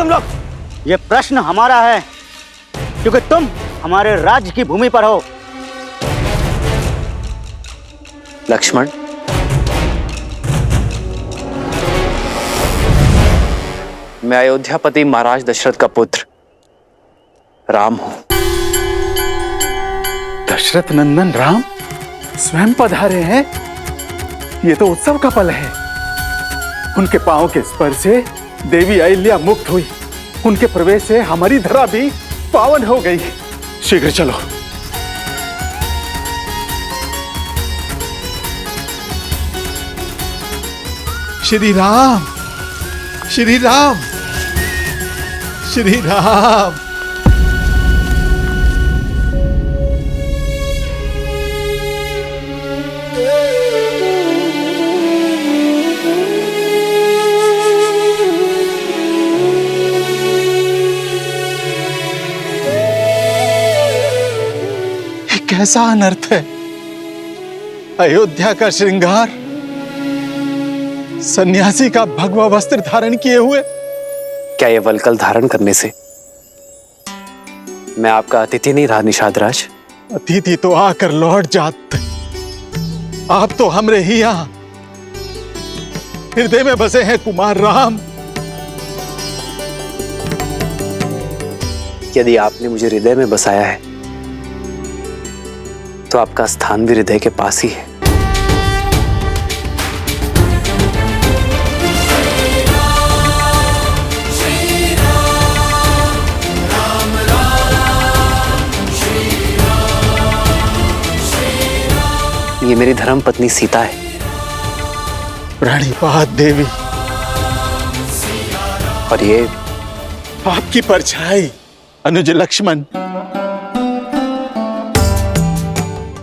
तुम लोग? ये प्रश्न हमारा है क्योंकि तुम हमारे राज्य की भूमि पर हो। लक्ष्मण, मैं अयोध्यापति महाराज दशरथ का पुत्र राम हूं। दशरथ नंदन राम स्वयं पधारे हैं। ये तो उत्सव का पल है। उनके पांव के स्पर्श से देवी अहिल्या मुक्त हुई। उनके प्रवेश से हमारी धरा भी पावन हो गई। शीघ्र चलो। श्री राम, श्री राम, श्री राम। कैसा अनर्थ है। अयोध्या का श्रृंगार सन्यासी का भगवा वस्त्र धारण किए हुए। क्या ये वल्कल धारण करने से मैं आपका अतिथि नहीं रहा निषाद? अतिथि तो आकर लौट जात। आप तो हमरे ही यहां हृदय में बसे हैं कुमार राम। यदि आपने मुझे हृदय में बसाया है तो आपका स्थान भी हृदय के पास ही है। ये मेरी धर्म पत्नी सीता है। प्रणिपात देवी। और ये आपकी परछाई अनुज लक्ष्मण।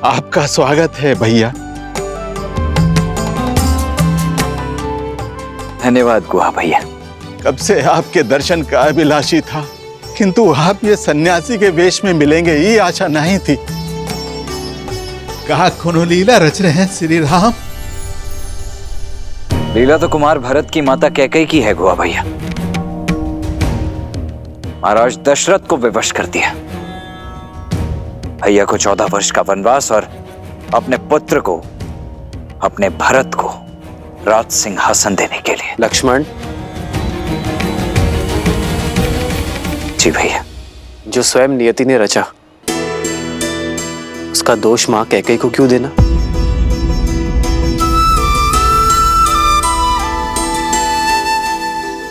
आपका स्वागत है भैया। धन्यवाद गुहा भैया। कब से आपके दर्शन का अभिलाषी था, किंतु आप ये सन्यासी के वेश में मिलेंगे ये आशा नहीं थी। कहा कोनो लीला रच रहे हैं श्री राम? लीला तो कुमार भरत की माता कैकेयी की है गुहा भैया। महाराज दशरथ को विवश कर दिया। भैया को 14 वर्ष का वनवास और अपने पुत्र को, अपने भरत को राज सिंहासन देने के लिए। लक्ष्मण जी भैया, जो स्वयं नियति ने रचा उसका दोष मां कैकेयी को क्यों देना?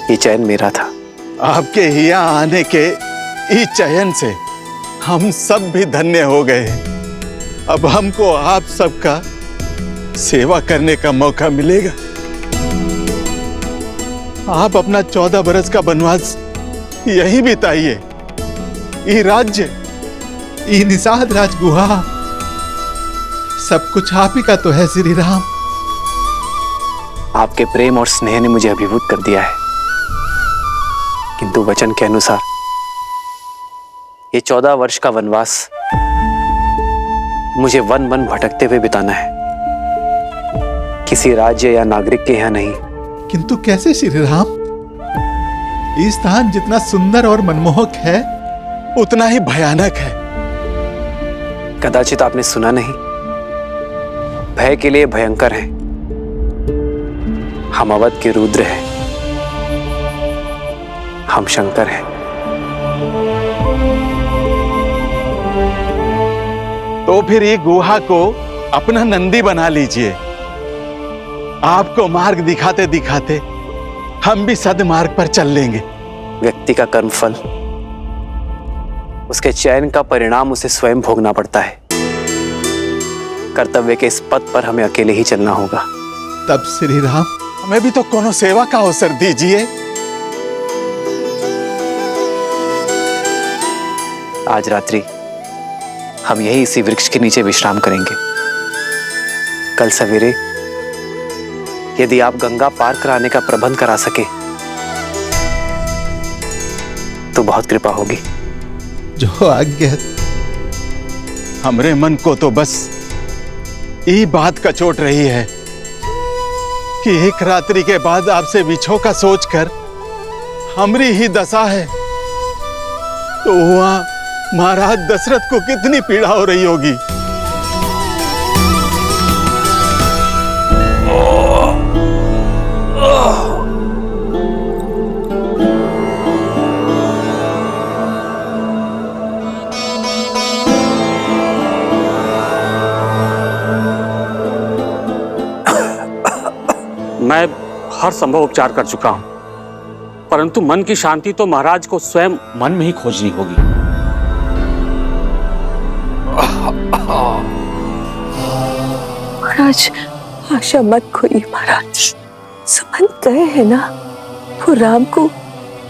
ये चयन मेरा था। आपके यहाँ आने के इस चयन से हम सब भी धन्य हो गए। अब हमको आप सबका सेवा करने का मौका मिलेगा। आप अपना 14 बरस का वनवास यही बिताइए। ये राज्य, ये निषाद राजगुहा, सब कुछ आप ही का तो है श्री राम। आपके प्रेम और स्नेह ने मुझे अभिभूत कर दिया है, किंतु वचन के अनुसार ये 14 वर्ष का वनवास मुझे वन वन भटकते हुए बिताना है, किसी राज्य या नागरिक के यहाँ नहीं। किंतु कैसे श्री राम? ये स्थान जितना सुंदर और मनमोहक है उतना ही भयानक है। कदाचित आपने सुना नहीं, भय के लिए भयंकर है। हम अवध के रुद्र हैं, हम शंकर हैं। तो फिर ये गुहा को अपना नंदी बना लीजिए। आपको मार्ग दिखाते दिखाते हम भी सद्मार्ग पर चल लेंगे। व्यक्ति का कर्मफल, उसके चयन का परिणाम उसे स्वयं भोगना पड़ता है। कर्तव्य के इस पथ पर हमें अकेले ही चलना होगा। तब श्री राम हमें भी तो कोनो सेवा का अवसर दीजिए। आज रात्रि हम यही इसी वृक्ष के नीचे विश्राम करेंगे। कल सवेरे यदि आप गंगा पार कराने का प्रबंध करा सके तो बहुत कृपा होगी। जो आज्ञा। हमरे मन को तो बस ये बात का चोट रही है कि एक रात्रि के बाद आपसे विछो का सोचकर हमरी ही दशा है तो वहां महाराज दशरथ को कितनी पीड़ा हो रही होगी। मैं हर संभव उपचार कर चुका हूं, परंतु मन की शांति तो महाराज को स्वयं मन में ही खोजनी होगी। महाराज आशा मत खोइए महाराज, समझ गए हैं ना, वो राम को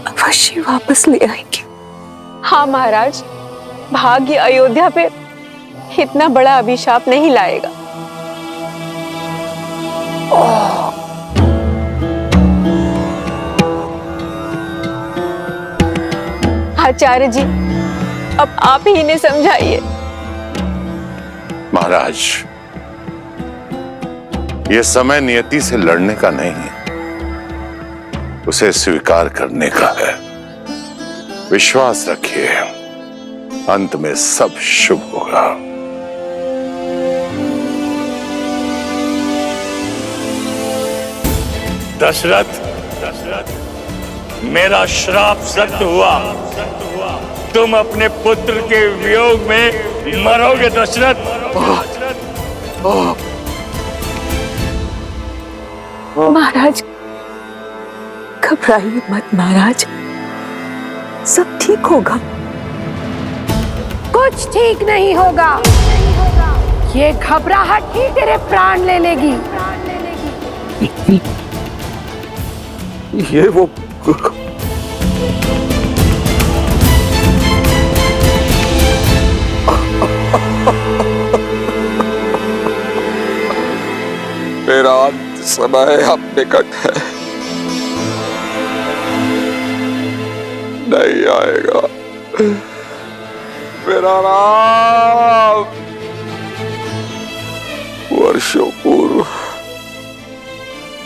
अवश्य वापस ले आएंगे। हाँ महाराज, भाग्य अयोध्या पे इतना बड़ा अभिशाप नहीं लाएगा। आचार्य जी, अब आप ही इन्हें समझाइए। महाराज, यह समय नियति से लड़ने का नहीं है, उसे स्वीकार करने का है। विश्वास रखिए, अंत में सब शुभ होगा। दशरथ, मेरा श्राप सत्य हुआ। तुम अपने पुत्र के वियोग में मरोगे दशरथ। महाराज घबराइए मत महाराज, सब ठीक होगा। कुछ ठीक नहीं होगा, ये घबराहट ही तेरे प्राण ले लेगी। ये वो मेरा अंत समय अब निकट है, नहीं आएगा मेरा राम। वर्षों पूर्व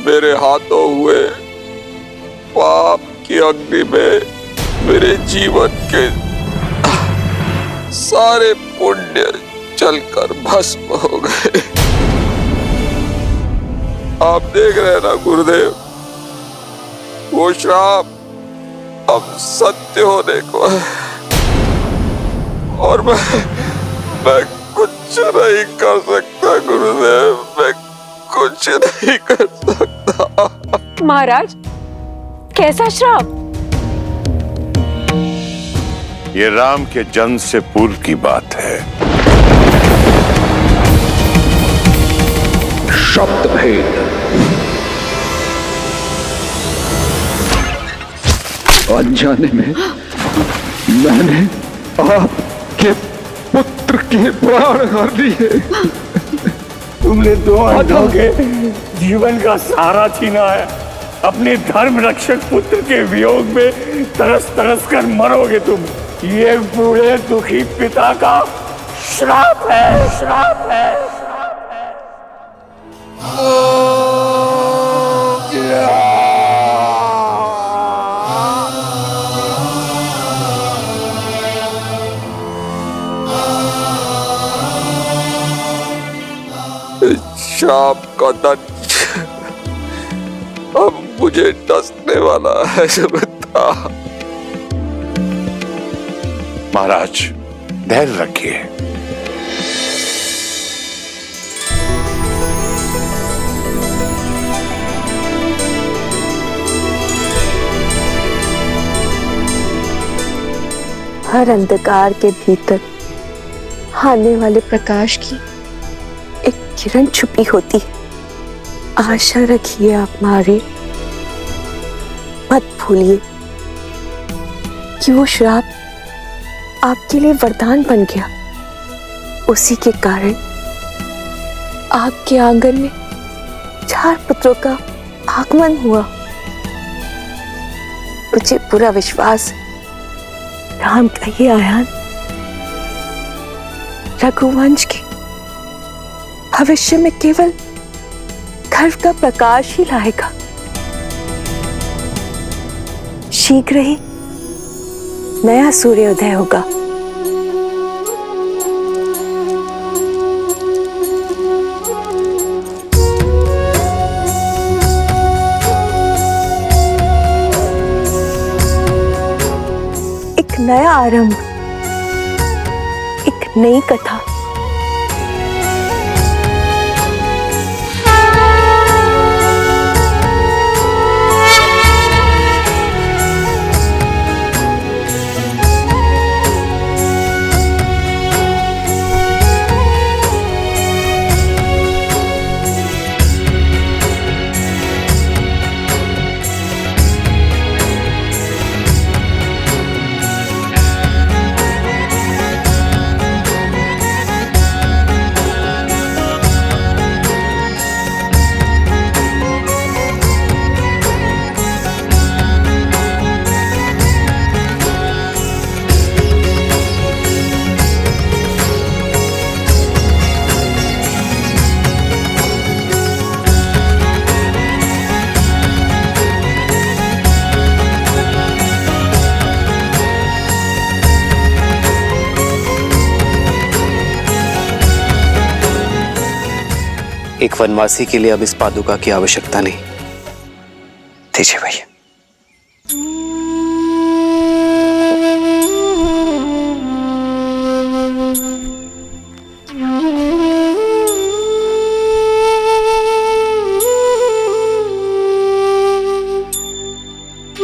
मेरे हाथों हुए पाप की अग्नि में मेरे जीवन के सारे पुण्य जलकर भस्म हो गए। आप देख रहे हैं ना गुरुदेव, वो श्राप अब सत्य होने को है और मैं कुछ नहीं कर सकता गुरुदेव, मैं कुछ नहीं कर सकता। महाराज, कैसा श्राप? ये राम के जन्म से पूर्व की बात है। शब्द भेद, अनजाने में मैंने आपके पुत्र के प्राण हर लिए। तुमने दो अंधों के जीवन का सहारा छीना है। अपने धर्म रक्षक पुत्र के वियोग में तरस तरस कर मरोगे तुम। ये बूढ़े दुखी पिता का श्राप है, श्राप है। श्राप का दंश अब मुझे डसने वाला है सुमित्रा। महाराज, धैर्य रखिए। हर अंधकार के भीतर आने वाले प्रकाश की एक किरण छुपी होती है। आशा रखिए आप मारे, मत भूलिए कि वो श्राप आपके लिए वरदान बन गया। उसी के कारण आपके आंगन में 4 पुत्रों का आगमन हुआ। मुझे पूरा विश्वास है राम का ये आयान रघुवंश के भविष्य में केवल गर्व का प्रकाश ही लाएगा। शीघ्र ही नया सूर्योदय होगा। एक नया आरंभ, एक नई कथा। एक वनवासी के लिए अब इस पादुका की आवश्यकता नहीं। दीजिए भैया।